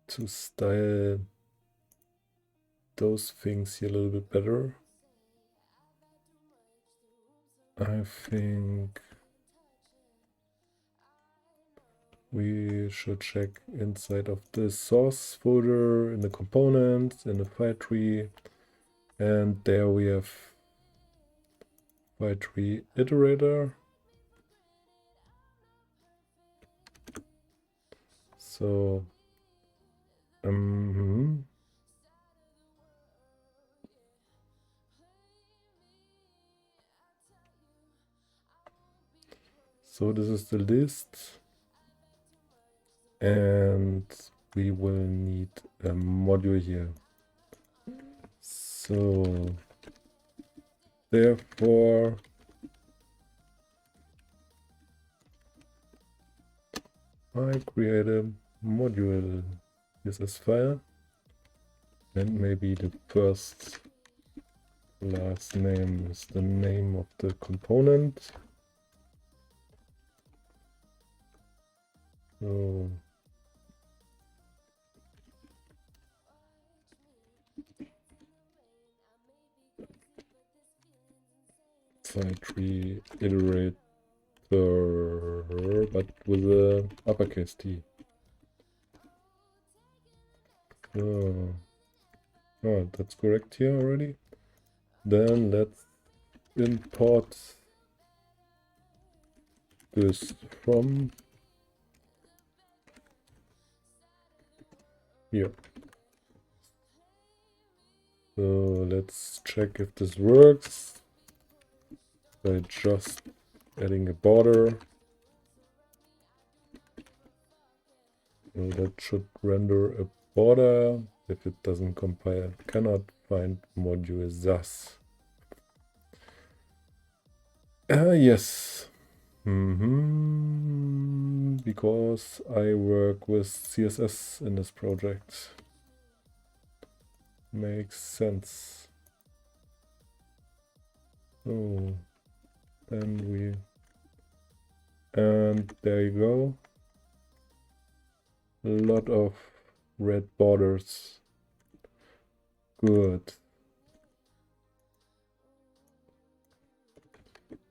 to style those things here a little bit better. I think we should check inside of the source folder, in the components, in the file tree, and there we have file tree iterator. So so this is the list, and we will need a module here. So therefore I create a module CSS file, and maybe the first class name is the name of the component. So file tree iterator, but with a uppercase T. Oh, that's correct here already. Then let's import this from here. So let's check if this works by just adding a border. So that should render a border. If it doesn't compile, cannot find module thus. Yes. Because I work with CSS in this project. Makes sense. So then and there you go. A lot of red borders. Good.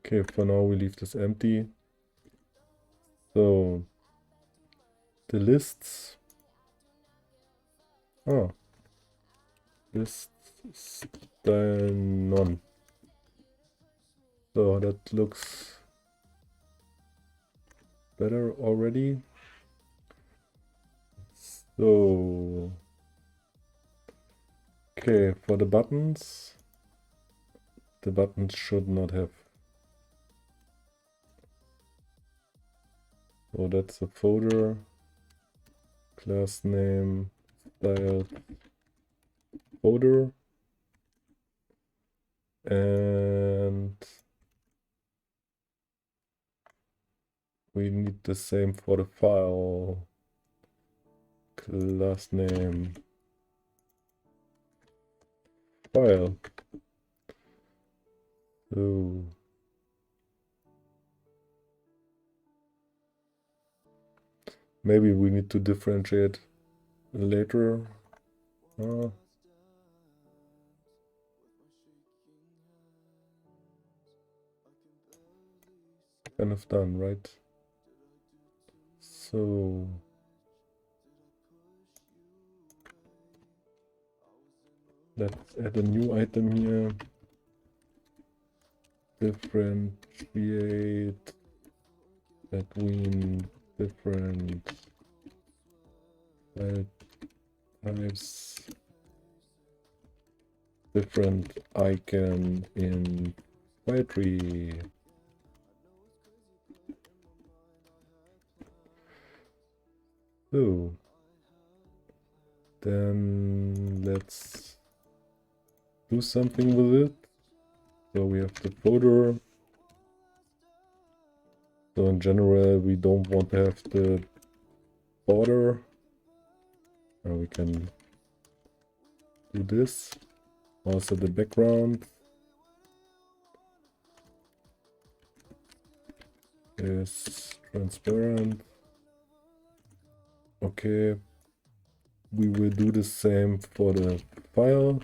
Okay, for now we leave this empty. So the lists. List style none. So that looks better already. So okay, for the buttons should not have. So that's a folder, class name, style folder, and we need the same for the file, class name, file. So maybe we need to differentiate later. Kind of done, right? So let's add a new item here. Differentiate between different file types, different icon in file tree. So then let's do something with it. So we have the folder. So in general, we don't want to have the border. We can do this. Also the background is transparent. Okay. we will do the same for the file.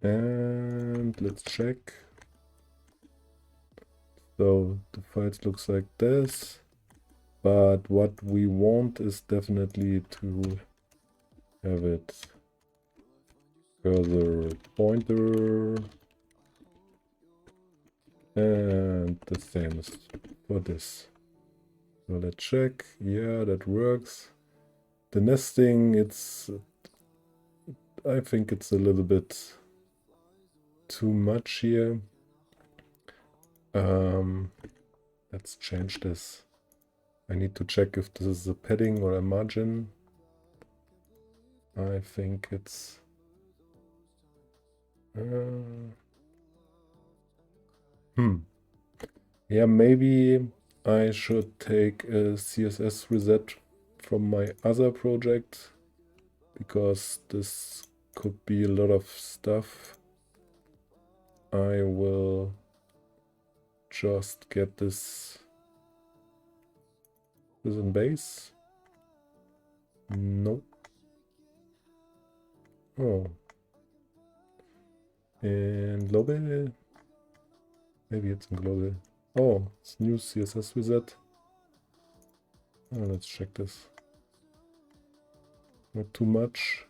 And let's check. So the files looks like this, but what we want is definitely to have it cursor pointer, and the same is for this. So let's check. Yeah, that works. The nesting, I think it's a little bit too much here. Let's change this. I need to check if this is a padding or a margin. I think it's yeah, maybe I should take a CSS reset from my other project, because this could be a lot of stuff. I will just get this in base. Nope. Oh. And global. Maybe it's in global. Oh, it's new CSS reset. Oh, let's check this. Not too much.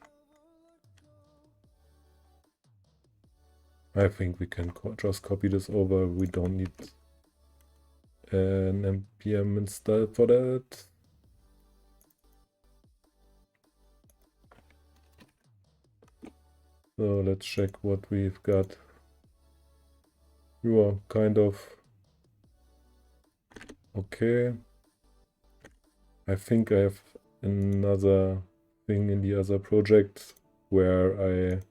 I think we can just copy this over. We don't need an npm install for that. So let's check what we've got. You are kind of okay. I think I have another thing in the other project where I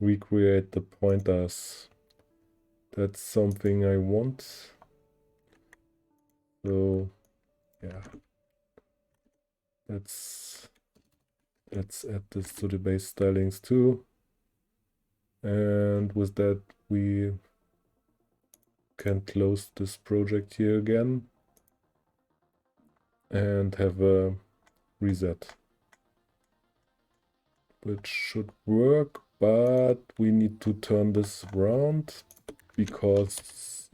recreate the pointers. That's something I want. So yeah, let's add this to the base stylings too. And with that, we can close this project here again and have a reset, which should work, but we need to turn this around because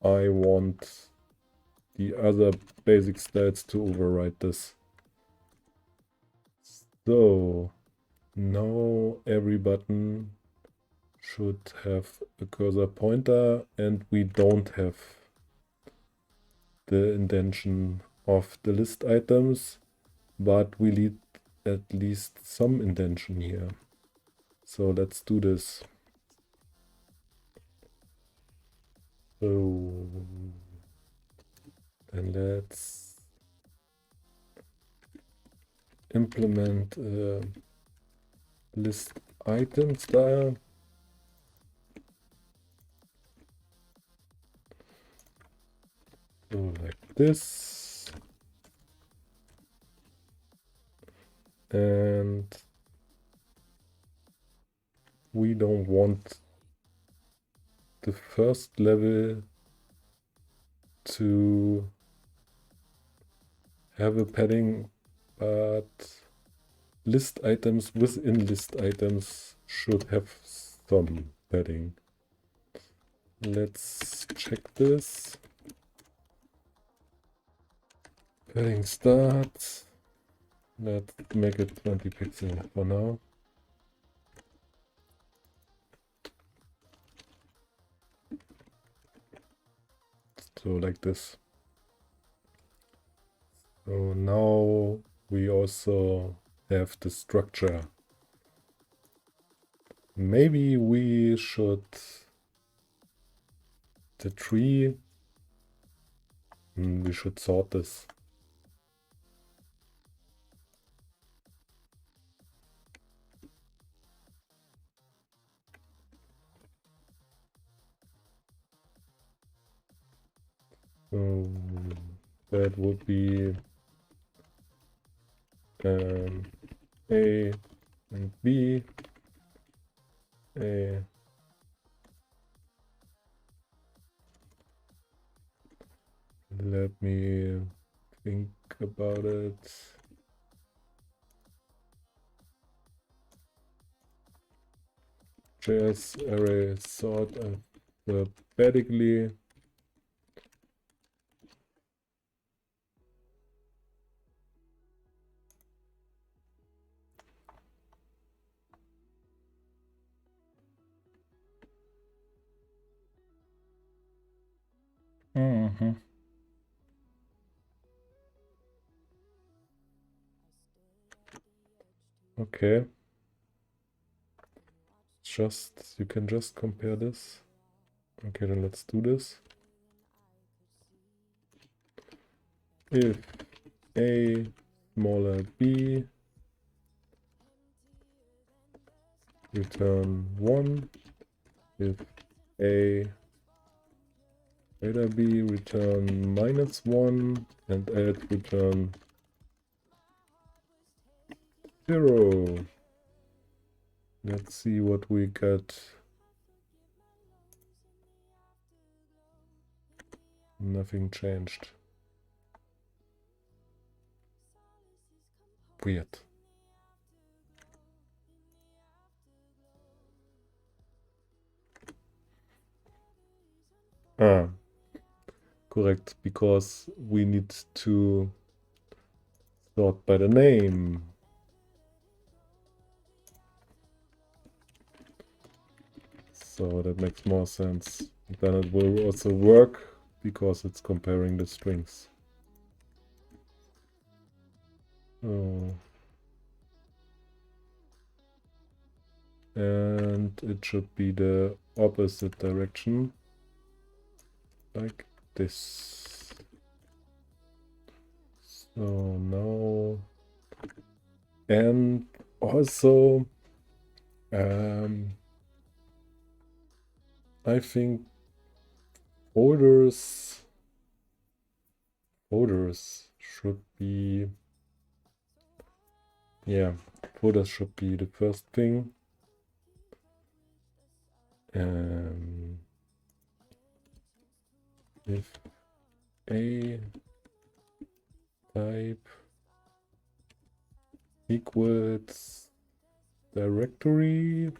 I want the other basic styles to override this. So now every button should have a cursor pointer, and we don't have the indentation of the list items, but we need at least some indentation here. So let's do this. So then let's implement a list item style. So like this. And we don't want the first level to have a padding, but list items within list items should have some padding. Let's check this. Padding starts. Let's make it 20 pixels for now. So like this. So now we also have the structure. Maybe we should the tree. We should sort this. That would be A and B, A, Let me think about it. JS array sort alphabetically. Okay. You can just compare this. Okay, then let's do this. If a smaller b, return 1. If a greater b, return -1, and else return 0. Let's see what we got. Nothing changed. Weird. Ah, correct, because we need to sort by the name. So that makes more sense. Then it will also work because it's comparing the strings. Oh. And it should be the opposite direction, like this. So now, and also, I think folders should be, yeah, folders should be the first thing. If a type equals directory,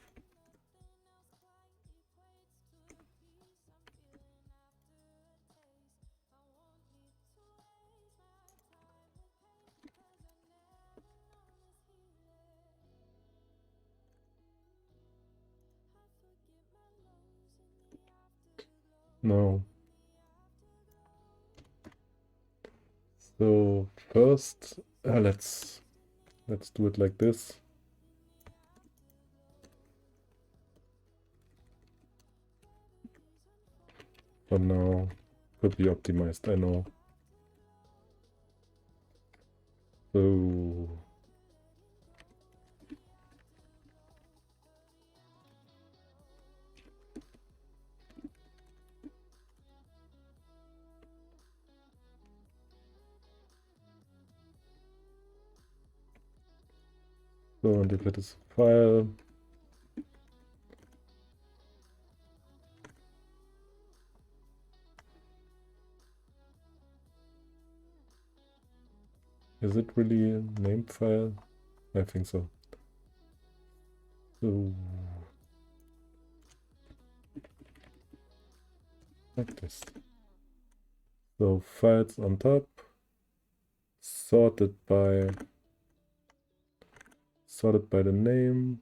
no. So first, let's do it like this. For now, could be optimized, I know. So and if it is a file, is it really a named file? I think so. So like this. So files on top, sorted by the name.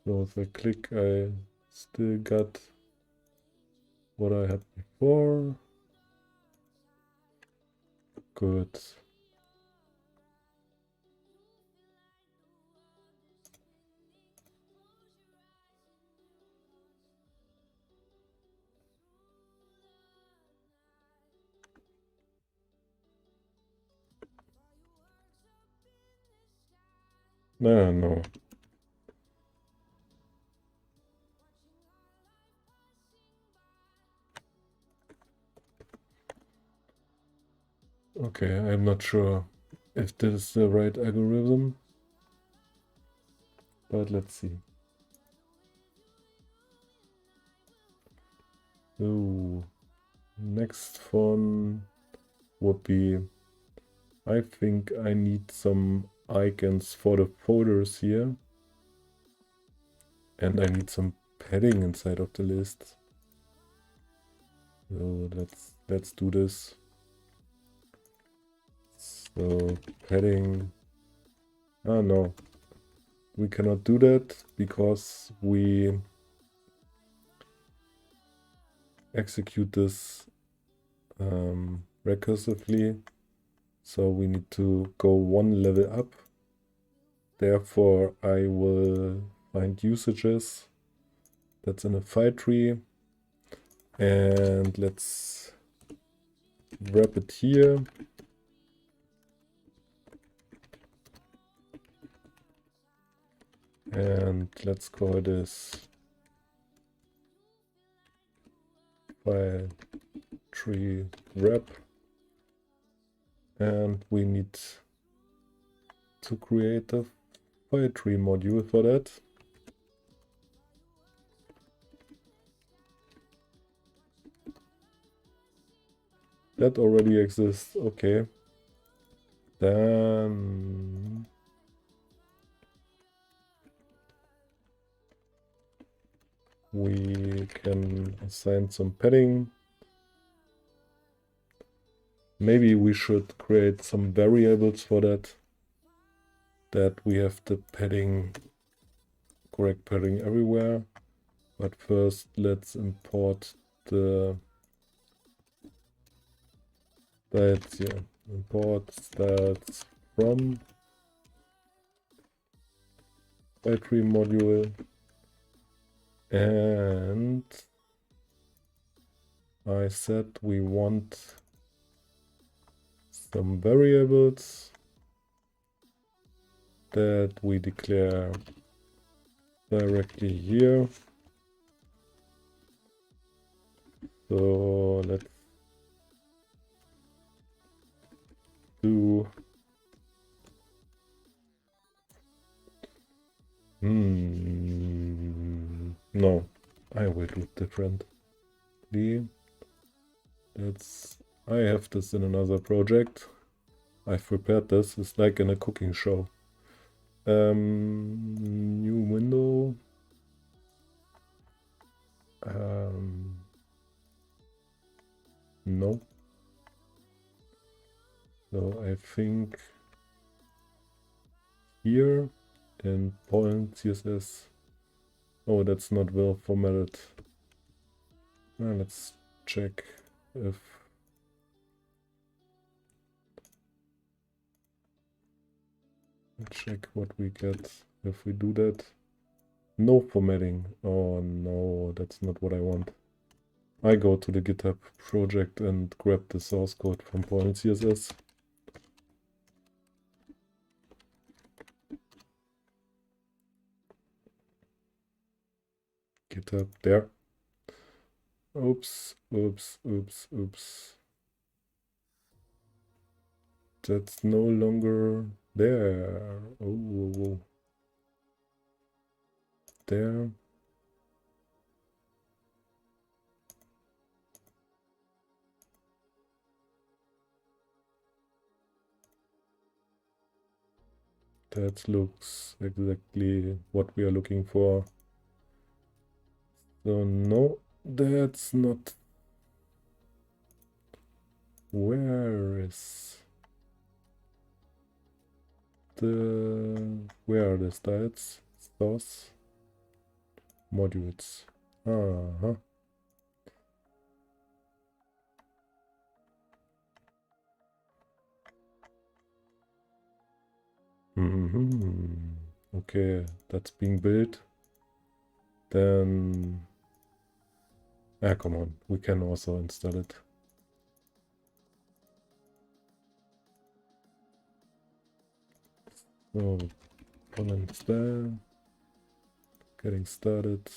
So if I click, I still got what I had before. Good. No. Okay, I'm not sure if this is the right algorithm, but let's see. So next one would be, I think I need some icons for the folders here. And I need some padding inside of the list. So let's do this. So padding. Ah no. We cannot do that because we execute this recursively. So we need to go one level up. Therefore, I will find usages. That's in a file tree. And let's wrap it here. And let's call this file tree wrap. And we need to create a file tree module for that. That already exists, okay. Then we can assign some padding. Maybe we should create some variables for that. That we have the padding, correct padding everywhere. But first let's import the styles here. Import styles from file tree module. And I said we want some variables that we declare directly here. So let's do no, I will do it differently. I have this in another project. I've prepared this. It's like in a cooking show. New window. No. So I think here in point CSS. Oh, that's not well formatted. Let's check if check what we get if we do that. No formatting. Oh no, that's not what I want. I go to the GitHub project and grab the source code from point CSS. GitHub there. Oops, oops, oops, oops. That's no longer there. Oh, whoa, whoa. There. That looks exactly what we are looking for. So no, that's not. Where is where are the styles? Source modules. Uh-huh. Okay, that's being built. Then come on, we can also install it. So install, getting started.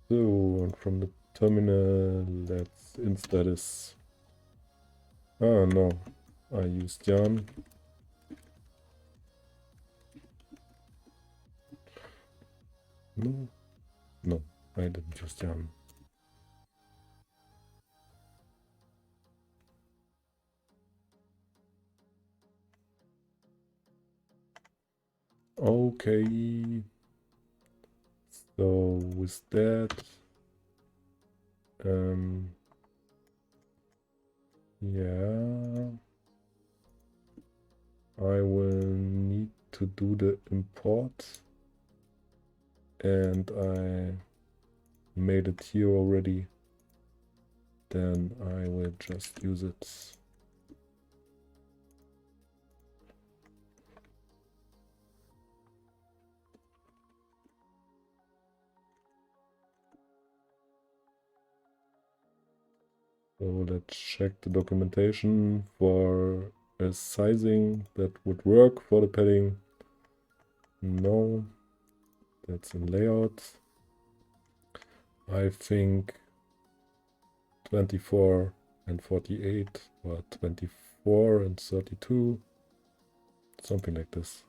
So, and from the terminal, let's install this. Ah, no, I used yarn. No, no, I didn't use Jan. Okay, so with that, yeah, I will need to do the import, and I made it here already. Then I will just use it. So let's check the documentation for a sizing that would work for the padding. No, that's in layout. I think 24 and 48 or 24 and 32, something like this.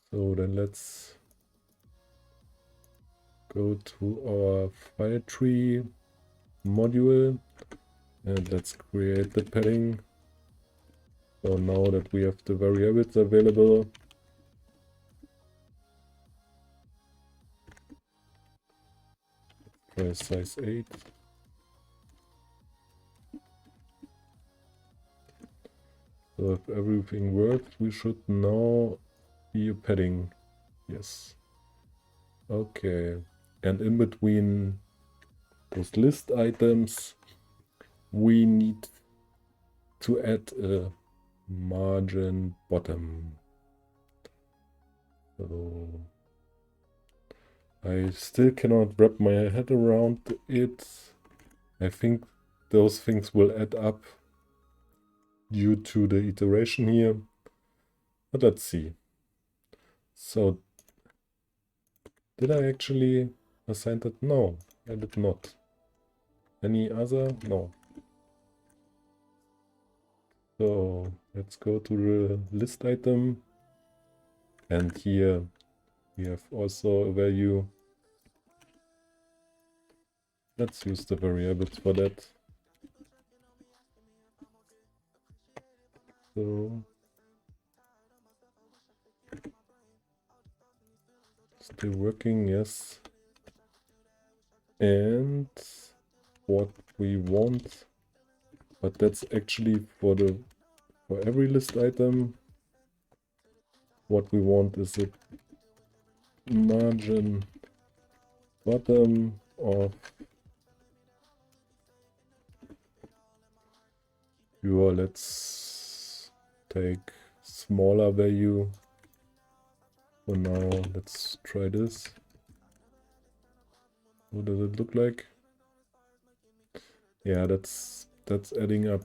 So then let's go to our file tree module and let's create the padding. So now that we have the variables available, try size 8. So if everything works, we should now be a padding. Yes. Okay. And in between those list items, we need to add a margin bottom. So I still cannot wrap my head around it. I think those things will add up due to the iteration here. But let's see. So did I actually assign that? No, I did not. Any other? No. So let's go to the list item. And here we have also a value. Let's use the variables for that. So still working, yes. And what we want, but that's actually for every list item. What we want is a margin bottom of your, let's take smaller value for now. Let's try this. What does it look like? Yeah, that's adding up.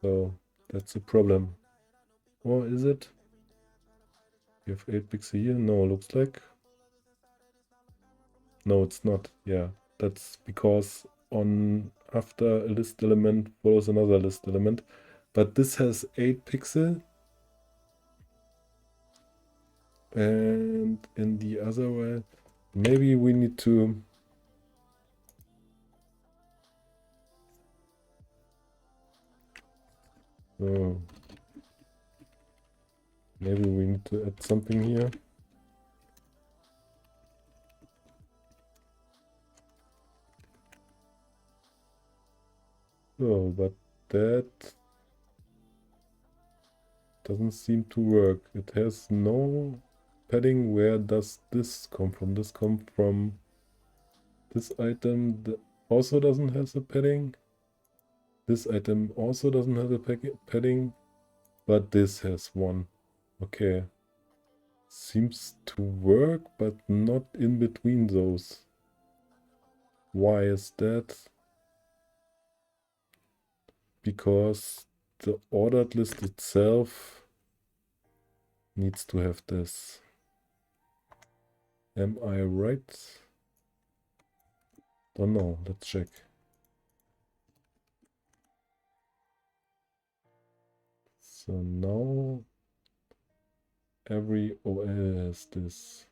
So that's a problem. Or is it? We have 8 pixels here. No, looks like. No, it's not. Yeah, that's because on after a list element follows another list element. But this has 8 pixels. And in the other way, maybe we need to maybe we need to add something here. Oh, but that doesn't seem to work. It has no padding. Where does this come from? This comes from this item that also doesn't have a padding. This item also doesn't have a padding, but this has one. Okay. Seems to work, but not in between those. Why is that? Because the ordered list itself needs to have this. Am I right? Don't know. Let's check. So now every OL has this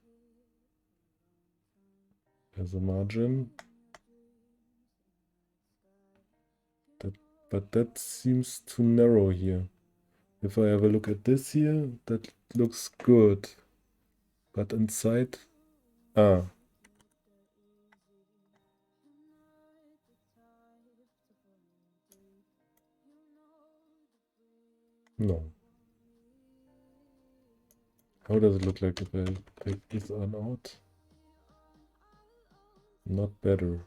as a margin. But that seems too narrow here. If I have a look at this here, that looks good. But inside, no. How does it look like if I take this one out? Not better.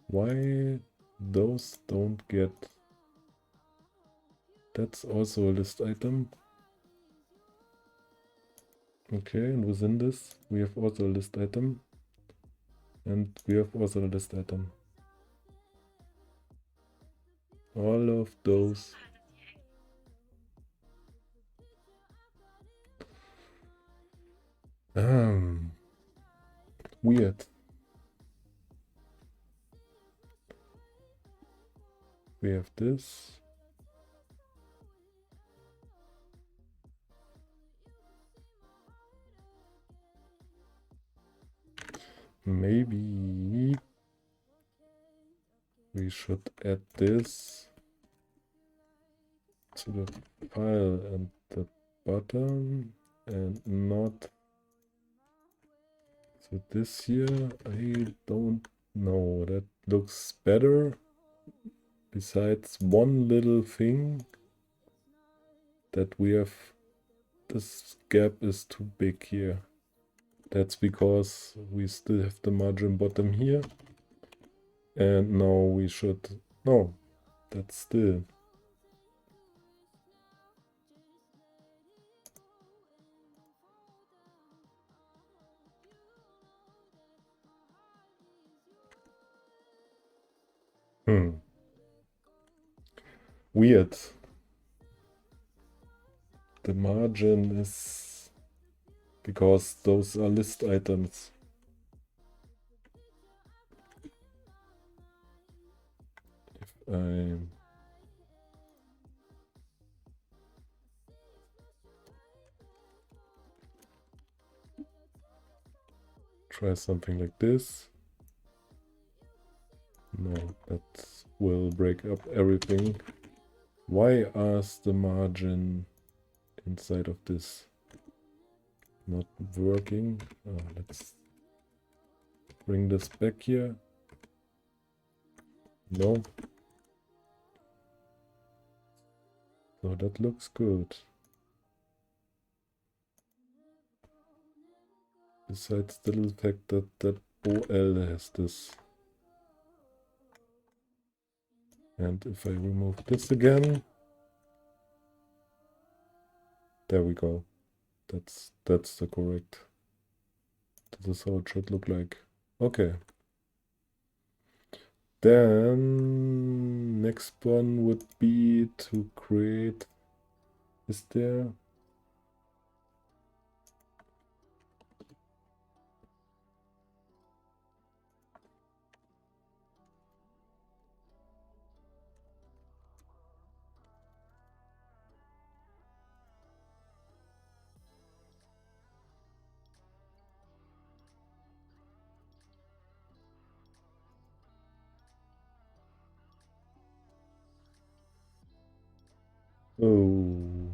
Why those don't get... That's also a list item. Okay, and within this we have also a list item. And we have also a list item. All of those. Weird. We have this. Maybe we should add this to the file and the bottom and not to this here. I don't know. That looks better. Besides one little thing that we have, this gap is too big here. That's because we still have the margin bottom here. And now we should... No, that's still... Weird. The margin is... Because those are list items. If I... try something like this. No, that will break up everything. Why is the margin inside of this not working? Let's bring this back here. No. So that looks good. Besides the little fact that that OL has this. And if I remove this again, there we go. That's the correct. This is how it should look like. Okay. Then next one would be to create. Is there? Oh,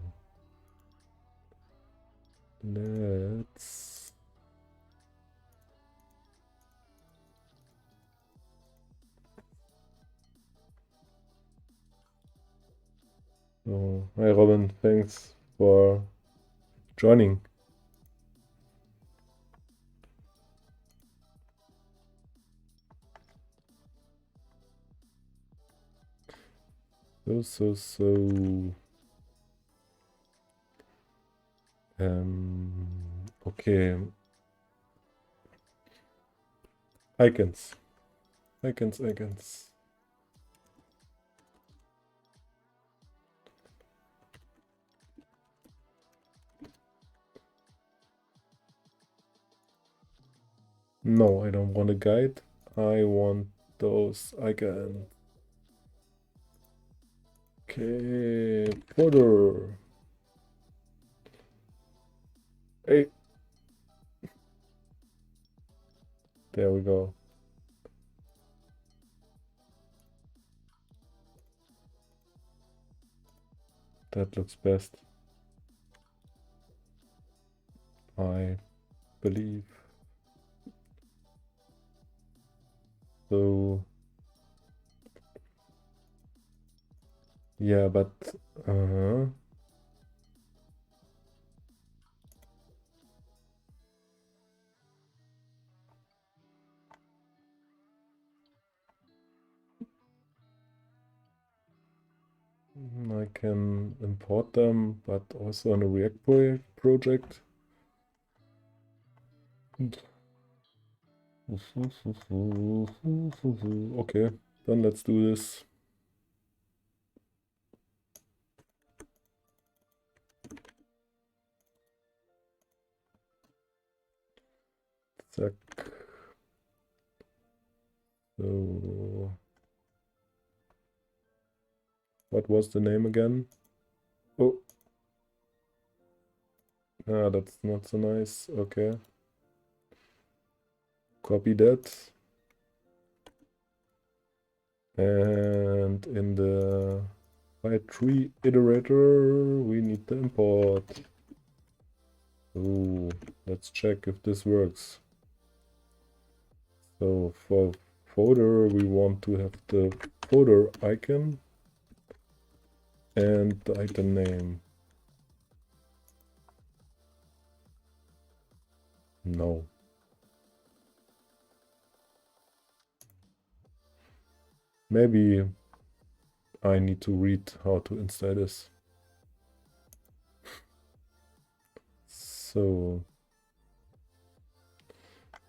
let's hi Robin, thanks for joining. So okay. Icons. No, I don't want a guide. I want those icons. Okay, footer. Hey. There we go. That looks best, I believe. So yeah, but I can import them, but also on a React project. Okay, then let's do this. Zack. So, what was the name again? Oh, ah, that's not so nice. Okay, copy that. And in the tree iterator, we need the import. So let's check if this works. So for folder, we want to have the folder icon and the item name. No. Maybe I need to read how to install this. So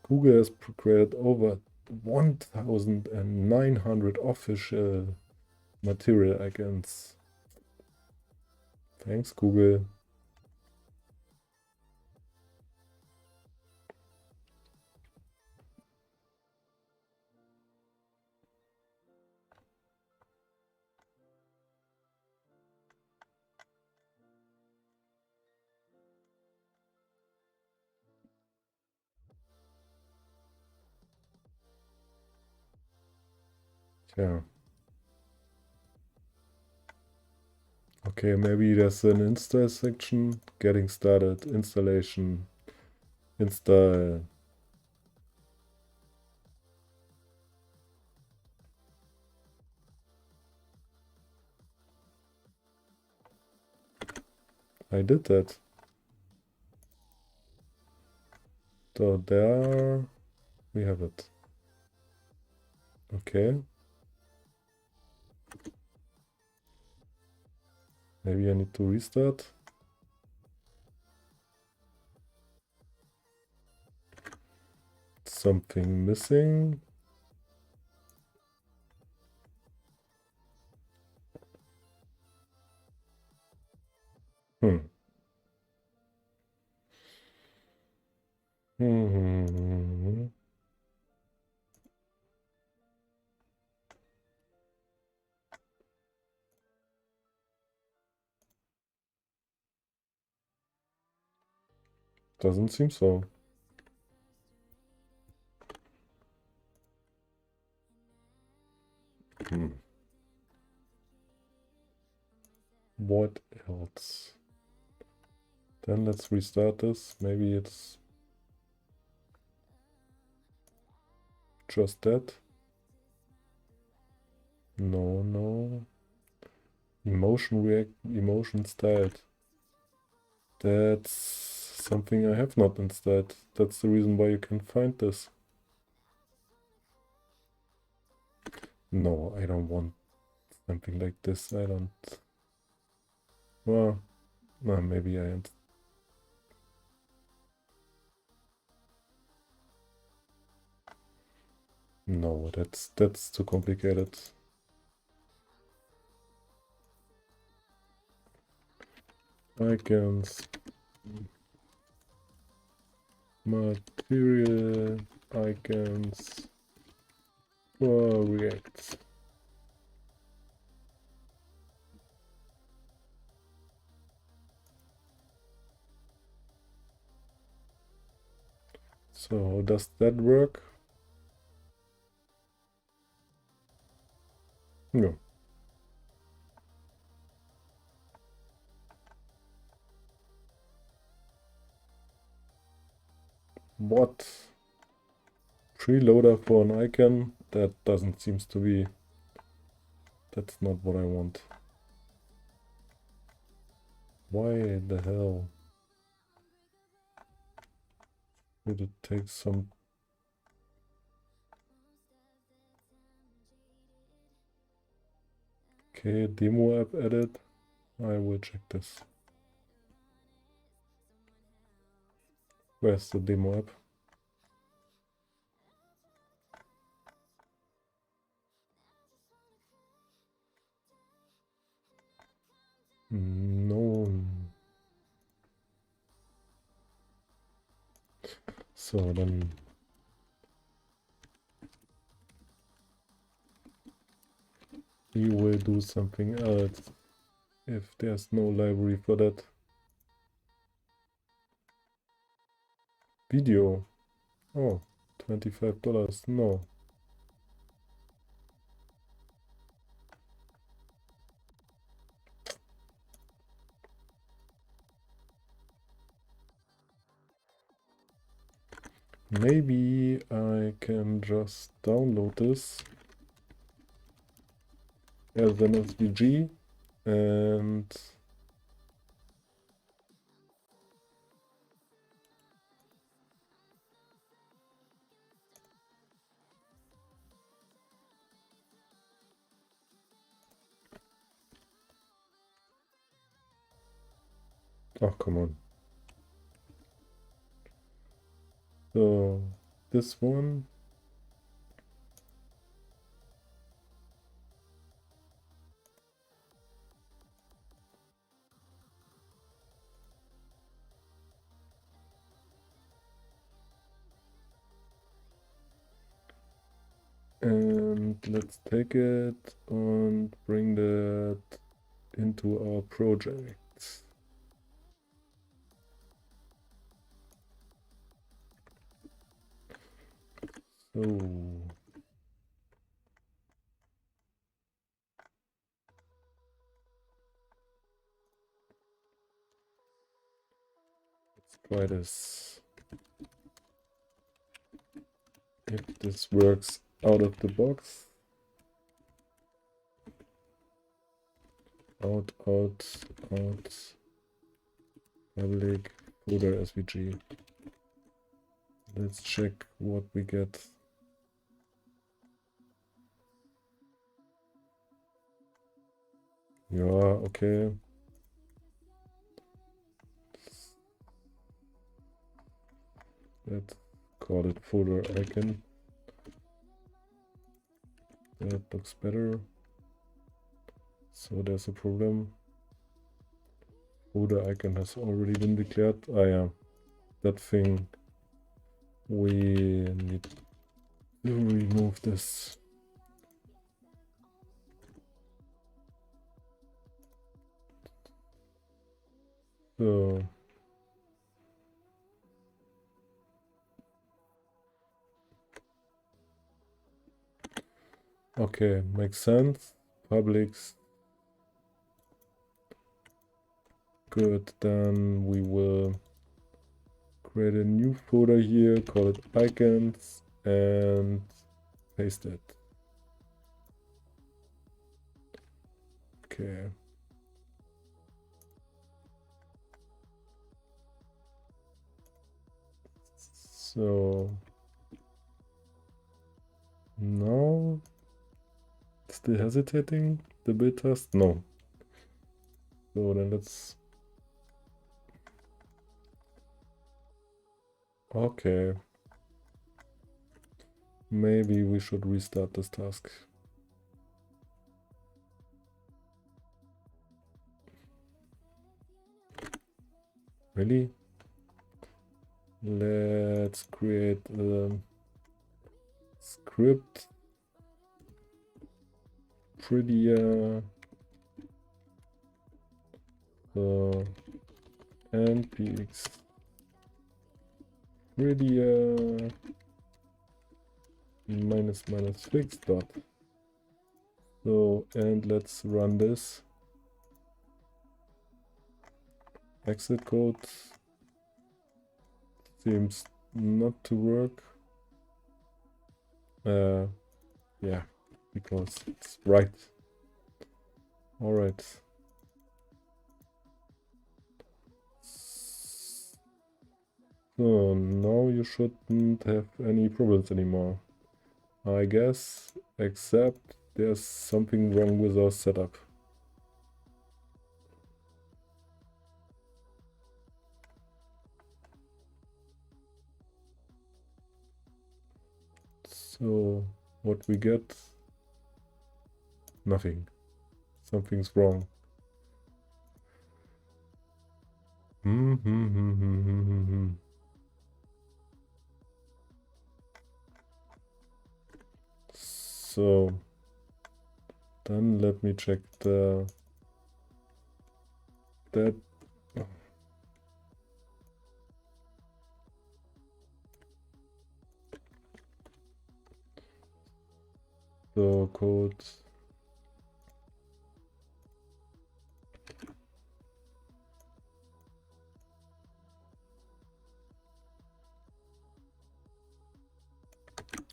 Google has created over 1,900 official material icons. Thanks, Google. Yeah. Okay, maybe there's an install section. Getting started, installation, install. I did that. So there we have it. Okay. Maybe I need to restart. Something missing. Hmm. Doesn't seem so. What else? Then let's restart this. Maybe it's just that. No, no. Emotion styled. That's something I have not installed. That's the reason why you can find this. No, I don't want something like this. I don't. Well, maybe I am. No, that's too complicated. Icons, material icons for React. So how does that work? No. What? Preloader for an icon? That doesn't seem to be... That's not what I want. Why the hell did it take some... Okay, demo app added. I will check this. Where's the demo app? No. So then we will do something else if there's no library for that. Video. Oh, $25. No. Maybe I can just download this as an SVG and oh, come on. So this one. And let's take it and bring that into our project. So let's try this. If this works out of the box. Out, public folder SVG. Let's check what we get. Yeah, okay. Let's call it folder icon. That looks better. So there's a problem. Folder icon has already been declared. Ah yeah, that thing. We need to remove this. So okay, makes sense. Publics. Good, then we will create a new folder here, call it icons, and paste it. Okay. So now, still hesitating, the build test? No. So then let's, okay. Maybe we should restart this task. Really? Let's create a script. Prettier. So npx really minus fix dot. So, and let's run this. Exit code seems not to work. Yeah, because it's right. All right. So now you shouldn't have any problems anymore, I guess, except there's something wrong with our setup. So what we get? Nothing. Something's wrong. So then let me check that. So code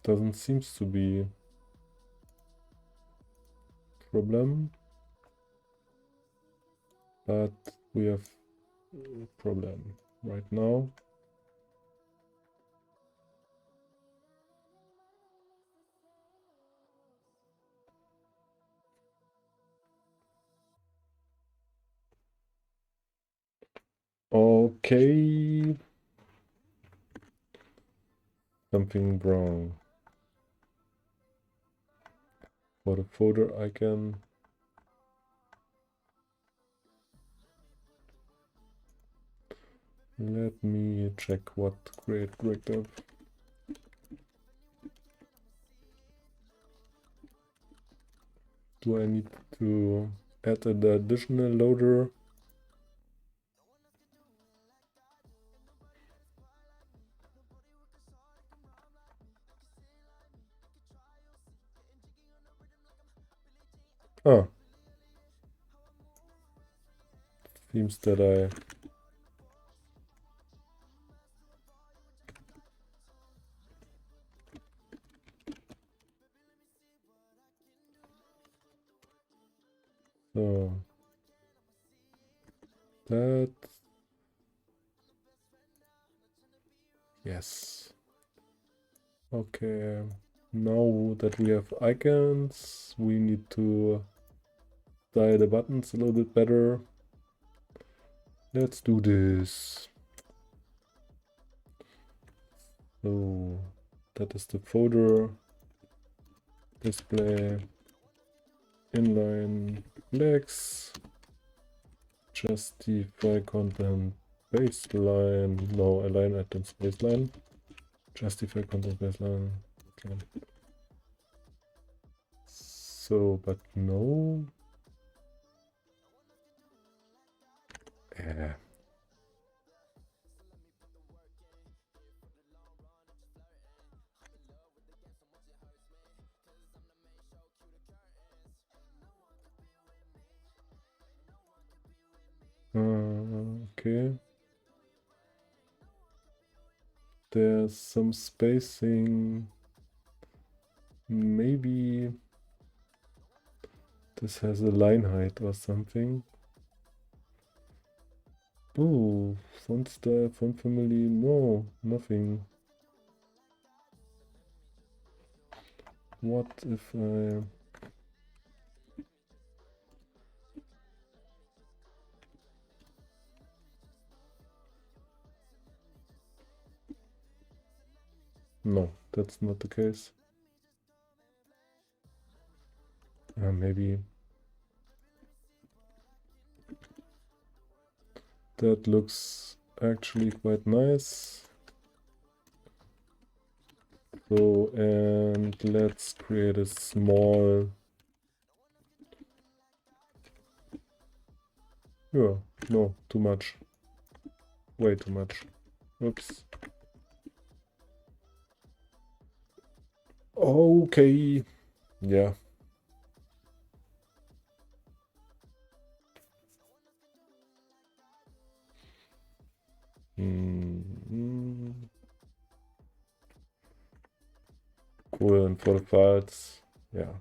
doesn't seems to be problem, but we have a problem right now. Okay, something wrong. For the folder icon, let me check what create directive. Do I need to add an additional loader? Ah, seems that I so that yes. Okay, now that we have icons, we need to style the buttons a little bit better. Let's do this. So that is the folder display inline flex justify content baseline. No, align items baseline. Justify content baseline. Okay. So, but no. Yeah. Okay. There's some spacing. Maybe this has a line height or something. Oh, font style, font family. No, nothing. What if I... No, that's not the case. Maybe that looks actually quite nice. So, and let's create a small... Yeah, no, too much. Way too much. Oops. Okay, yeah. Cool, and for the files, yeah.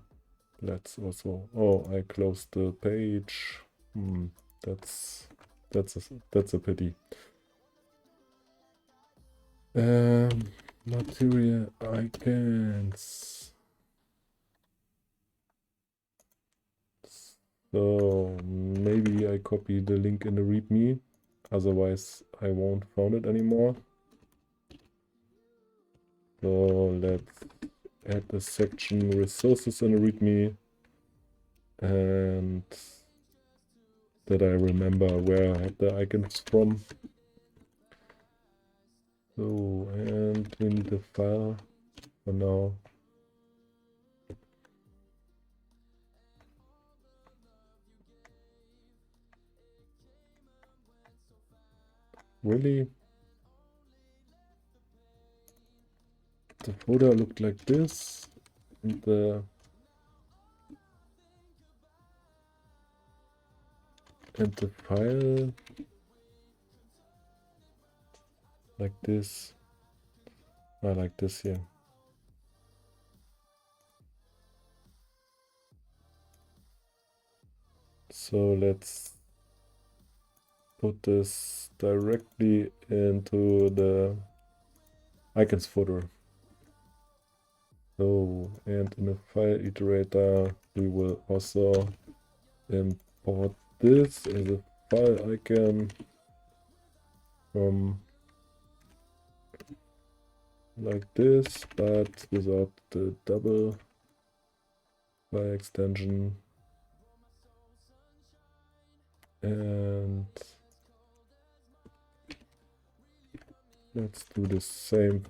Let's also. Oh, I closed the page. That's a pity. Material icons. So maybe I copy the link in the README, otherwise I won't find it anymore. So let's add a section resources in the README, and that I remember where I had the icons from. So, and we need a file for now. Really? The folder looked like this, and the file like this. I like this here. So let's put this directly into the icons folder. So, and in the file iterator, we will also import this as a file icon from like this, but without the double file extension. And let's do the same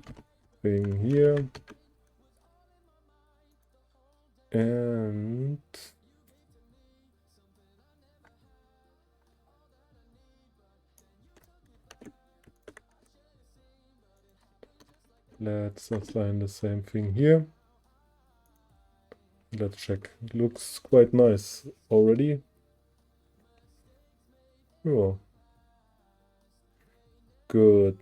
thing here. And let's assign the same thing here. Let's check. It looks quite nice already. Oh, good.